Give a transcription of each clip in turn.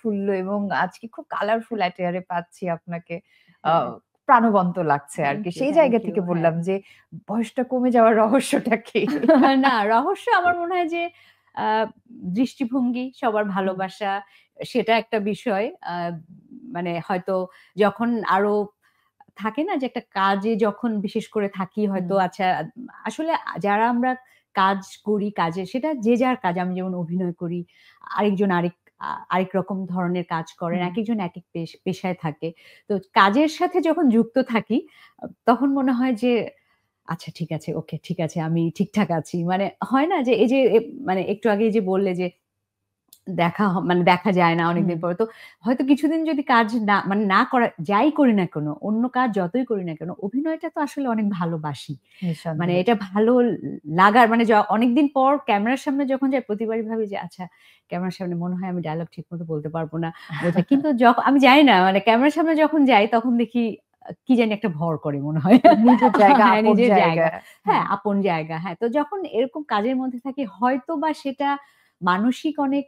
উৎফুল্ল এবং আজকে খুব কালারফুল অ্যাটিয়ারে পাচ্ছি আপনাকে। আ হ্যাঁ, প্রাণবন্ত লাগছে থ্যাংক আরকি। ইউ, সেই থ্যাংক জায়গা ইউ। থেকে হ্যাঁ। বললাম যে বয়সটা কমে যাওয়ার রহস্যটা কি? না, রহস্য আমার মনে হয় যে আ দৃষ্টিভঙ্গি, সবার হুম, ভালোবাসা সেটা একটা বিষয়। মানে হয়তো যখন আরো থাকে না যে একটা কাজে যখন বিশেষ করে থাকি হুম, হয়তো আচ্ছা আসলে যারা আমরা কাজ করি, কাজে সেটা যে যার কাজ। আমি যেমন অভিনয় করি, আরেকজন আরেক রকম ধরনের কাজ করেন। হুম। একেকজন একেক পেশায় থাকে। তো কাজের সাথে যখন যুক্ত থাকি, তখন মনে হয় যে আচ্ছা ঠিক আছে, ওকে ঠিক আছে আমি ঠিকঠাক আছি। মানে হয় না যে এই যে মানে একটু আগেই যে বললে যে মানে দেখা যায় না হুম, অনেকদিন পরে। তো হয়তো কিছুদিন যদি কাজ মানে না করা যাই করি না কেন, অন্য কাজ যতই করি না কেন, অভিনয়টা তো আসলে অনেক ভালোবাসি। মানে নিঃসন্দেহে। এটা ভালো লাগার মানে অনেকদিন পর ক্যামেরার সামনে যখন যাই প্রতিবারই ভাবি যে আচ্ছা ক্যামেরার সামনে মনে হয় আমি ডায়ালগ ঠিকমতো বলতে পারব না বোধহয়। কিন্তু আমি জানি না মানে ক্যামেরার সামনে যখন যাই তখন দেখি কি জানি একটা ভর করে মনে হয়। নিজের জায়গা, হ্যাঁ, আপন নিজের জায়গা। জায়গা। হ্যাঁ, হ্যাঁ। আপন জায়গা। হ্যাঁ, তো যখন এরকম কাজের মধ্যে থাকি হয়তোবা সেটা মানসিক অনেক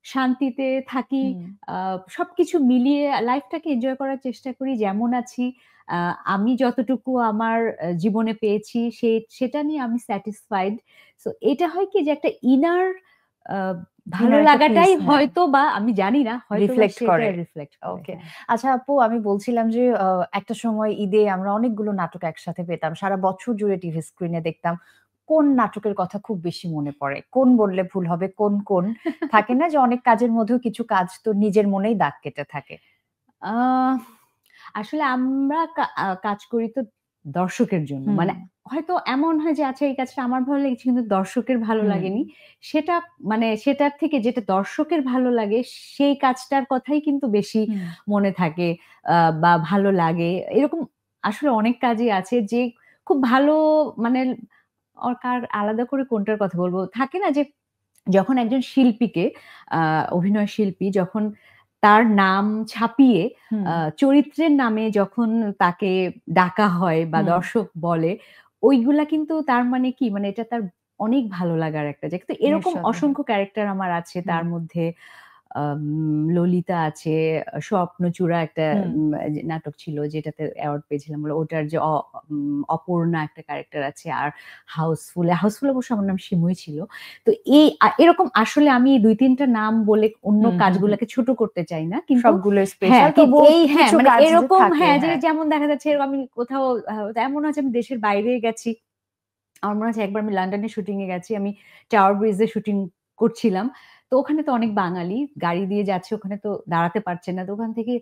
শান্তিতে থাকি। হুম। আ সবকিছু মিলিয়ে লাইফটাকে এনজয় করার চেষ্টা করি যেমন আছি। আ আমি যতটুকু আমার জীবনে পেয়েছি সেটা নিয়ে আমি স্যাটিসফাইড। সো এটা হয় কি যে একটা ইনার আ ভালো ইনার একটা পিস, লাগাটাই হ্যাঁ। হয়তোবা আমি জানি না হয়তোবা রিফ্লেক্ট সেটা করে। রিফ্লেক্ট করে। ওকে। হ্যাঁ। আচ্ছা আপু, আমি বলছিলাম যে একটা সময় ঈদে আমরা অনেকগুলো নাটক একসাথে পেতাম। সারা বছর জুড়ে টিভি স্ক্রিনে দেখতাম। কোন নাটকের কথা খুব বেশি মনে পড়ে? কোন বললে ভুল হবে? কোন? থাকে না যে অনেক কাজের মধ্যেও কিছু কাজ তো নিজের মনেই দাগ কেটে থাকে। আ আসলে আমরা কাজ করি তো দর্শকের জন্য। হুম, মানে হয়তো এমন হয় যে আচ্ছা এই কাজটা আমার ভালো লেগেছে কিন্তু দর্শকের ভালো হুম, লাগেনি। সেটা মানে সেটার থেকে যেটা দর্শকের ভালো লাগে সেই কাজটার কথাই কিন্তু বেশি হুম। মনে থাকে আ বা ভালো লাগে। এরকম আসলে অনেক কাজই আছে যে খুব ভালো মানে আলাদা করে কোনটার কথা বলব? থাকে না যে যখন একজন শিল্পীকে আ অভিনয় শিল্পী যখন তার নাম ছাপিয়ে হুম, আ চরিত্রের নামে যখন তাকে ডাকা হয় বা হুম, দর্শক বলে, ওইগুলা কিন্তু তার মানে কি? মানে এটা তার অনেক ভালো লাগার একটা জায়গা। তো এরকম নিঃসন্দেহে। অসংখ্য ক্যারেক্টার আমার আছে। হুম, তার মধ্যে ললিতা আছে, স্বপ্নচূড়া একটা হুম, নাটক ছিল যেটাতে অ্যাওয়ার্ড পেয়েছিলাম। ওটার যে অপর্ণা একটা ক্যারেক্টার আছে। আর হাউসফুল অবশ্য আমার নাম শিমুই ছিল। তো এই এরকম আসলে আমি ২-৩ টা নাম বলে অন্য হুম। কাজগুলাকে ছোট করতে চাই না। কিন্তু সবগুলোই হ্যাঁ, স্পেশাল, তবুও হ্যাঁ, কিছু মানে কাজ যে এরকম থাকে, হ্যাঁ, যে হ্যাঁ। যেমন দেখা যাচ্ছে এরকম আমি কোথাও এমন আছে আমি দেশের বাইরে গেছি। আমার মনে আছে একবার আমি লন্ডনে শুটিং এ গেছি। আমি টাওয়ার ব্রিজে শুটিং করছিলাম। তো ওখানে তো অনেক বাঙালি। গাড়ি দিয়ে যাচ্ছে ওখানে তো দাঁড়াতে পারছে না। তো ওখান থেকে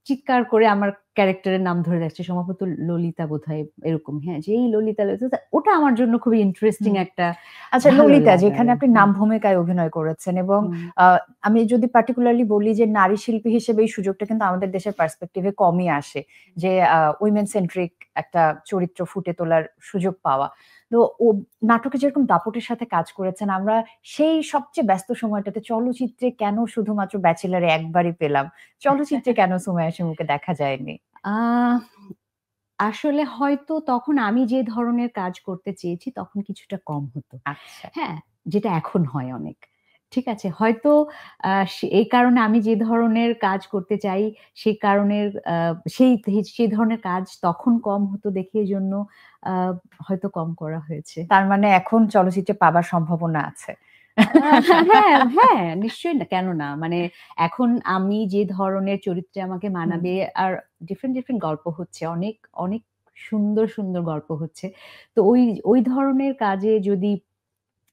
চিৎকার করে আমার ক্যারেক্টারের নাম ধরে যাচ্ছে। সম্ভবত ললিতা বোধহয় এরকম। হ্যাঁ, যে এই ললিতা, ললিতা ওটা আমার জন্য খুবই ইন্টারেস্টিং হুম। একটা আচ্ছা ভালো ললিতা, লাগার। যেখানে আপনি হুম, নাম ভূমিকায় অভিনয় করেছেন এবং হুম, আ আমি যদি পার্টিকুলারলি বলি যে নারী শিল্পী হিসেবে এই সুযোগটা কিন্তু আমাদের দেশের পার্সপেক্টিভ এ কমই আসে। যে উইমেন সেন্ট্রিক একটা চরিত্র ফুটে তোলার সুযোগ পাওয়া। তো নাটকে যেরকম দাপটের সাথে কাজ করেছেন, আমরা সেই সবচেয়ে ব্যস্ত সময়টাতে চলচ্চিত্রে কেন শুধুমাত্র ব্যাচেলর এ একবারই পেলাম? চলচ্চিত্রে কেন সুমাইয়া শিমুকে দেখা যায়নি? আহ আসলে হয়তো তখন আমি যে ধরনের কাজ করতে চেয়েছি তখন কিছুটা কম হতো। আচ্ছা। হ্যাঁ, যেটা এখন হয় অনেক। ঠিক আছে? হয়তো এই কারণে আমি যে ধরনের কাজ করতে চাই সে কারণের আ সেই ধরনের কাজ তখন কম হতো দেখে এজন্য আ হয়তো কম করা হয়েছে। তার মানে এখন চলচ্চিত্রে পাবার সম্ভাবনা আছে। হ্যাঁ, হ্যাঁ, নিশ্চয়ই না, কেন না? মানে এখন আমি যে ধরনের চরিত্রে আমাকে হুম। মানাবে আর ডিফারেন্ট গল্প হচ্ছে। অনেক সুন্দর গল্প হচ্ছে। তো ওই ধরনের কাজে যদি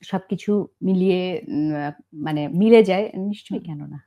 সবকিছু মিলিয়ে উম আ মানে মিলে যায় নিশ্চয়ই হুম। কেন না?